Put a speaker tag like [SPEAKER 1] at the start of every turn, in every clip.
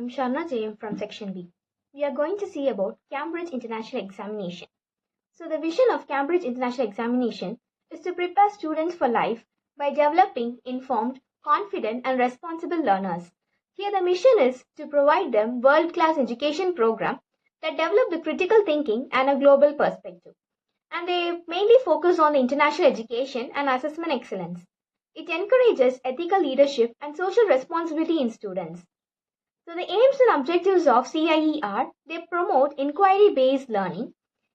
[SPEAKER 1] I'm Sharna Jayam from Section B. We are going to see about Cambridge International Examination. So the vision of Cambridge International Examination is to prepare students for life by developing informed, confident and responsible learners. Here the mission is to provide them world-class education program that develop the critical thinking and a global perspective. And they mainly focus on the international education and assessment excellence. It encourages ethical leadership and social responsibility in students. So the aims and objectives of CIE are they promote inquiry-based learning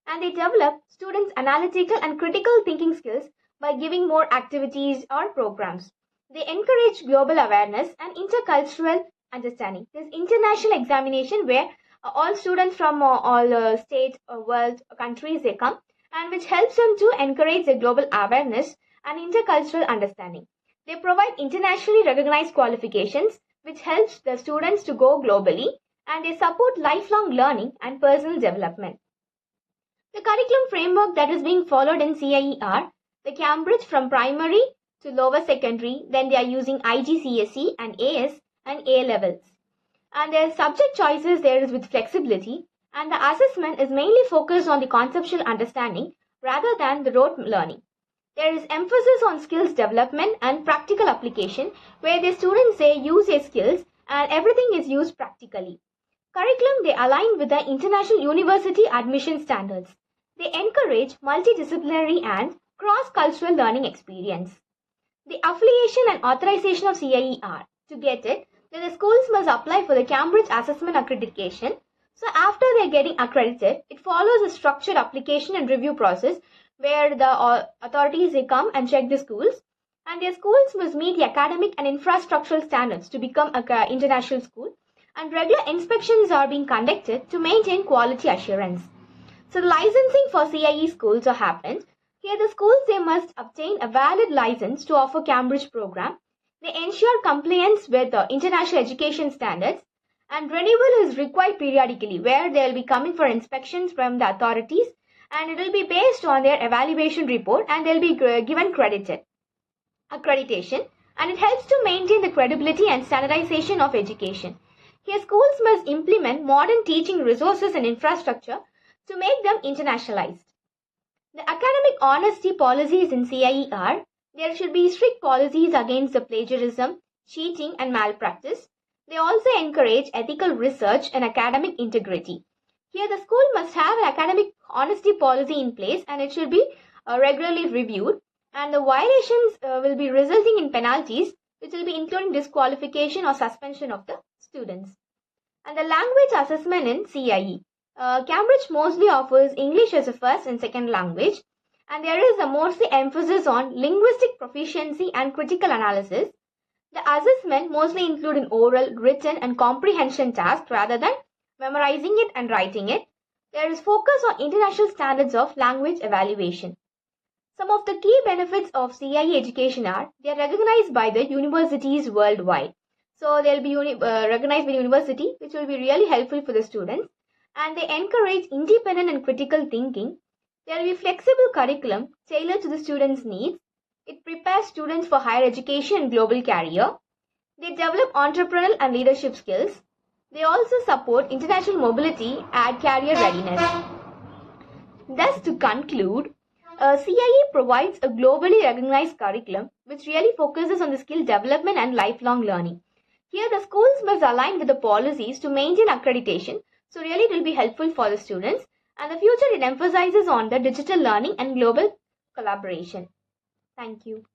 [SPEAKER 1] and they develop students' analytical and critical thinking skills by giving more activities or programs. They encourage global awareness and intercultural understanding. This international examination where all students from all state, world, countries they come and which helps them to encourage the global awareness and intercultural understanding. They provide internationally recognized qualifications which helps the students to go globally and they support lifelong learning and personal development. The curriculum framework that is being followed in CIE are the Cambridge from primary to lower secondary, then they are using IGCSE and AS and A levels. And their subject choices there is with flexibility and the assessment is mainly focused on the conceptual understanding rather than the rote learning. There is emphasis on skills development and practical application where the students use their skills and everything is used practically. Curriculum they align with the international university admission standards. They encourage multidisciplinary and cross-cultural learning experience. The affiliation and authorization of CIE are, to get it, then the schools must apply for the Cambridge Assessment Accreditation. So after they are getting accredited, it follows a structured application and review process where the authorities they come and check the schools and their schools must meet the academic and infrastructural standards to become an international school and regular inspections are being conducted to maintain quality assurance. So the licensing for CIE schools are happened. Here the schools they must obtain a valid license to offer Cambridge program. They ensure compliance with the international education standards and renewal is required periodically where they will be coming for inspections from the authorities and it will be based on their evaluation report and they'll be given accreditation and it helps to maintain the credibility and standardization of education. Here schools must implement modern teaching resources and infrastructure to make them internationalized. The academic honesty policies in CIE are there should be strict policies against the plagiarism, cheating and malpractice. They also encourage ethical research and academic integrity. Here the school must have an academic honesty policy in place and it should be regularly reviewed and the violations will be resulting in penalties which will be including disqualification or suspension of the students. And the language assessment in CIE. Cambridge mostly offers English as a first and second language and there is a mostly emphasis on linguistic proficiency and critical analysis. The assessment mostly include an oral, written and comprehension task rather than memorizing it and writing it. There is focus on international standards of language evaluation. Some of the key benefits of CIE education are they are recognized by the universities worldwide. So they will be recognized by the university which will be really helpful for the students and they encourage independent and critical thinking. There will be flexible curriculum tailored to the students' needs. It prepares students for higher education and global career. They develop entrepreneurial and leadership skills. They also support international mobility and career readiness. Thus, to conclude, CIE provides a globally recognized curriculum which really focuses on the skill development and lifelong learning. Here, the schools must align with the policies to maintain accreditation, so really it will be helpful for the students. And the future, it emphasizes on the digital learning and global collaboration. Thank you.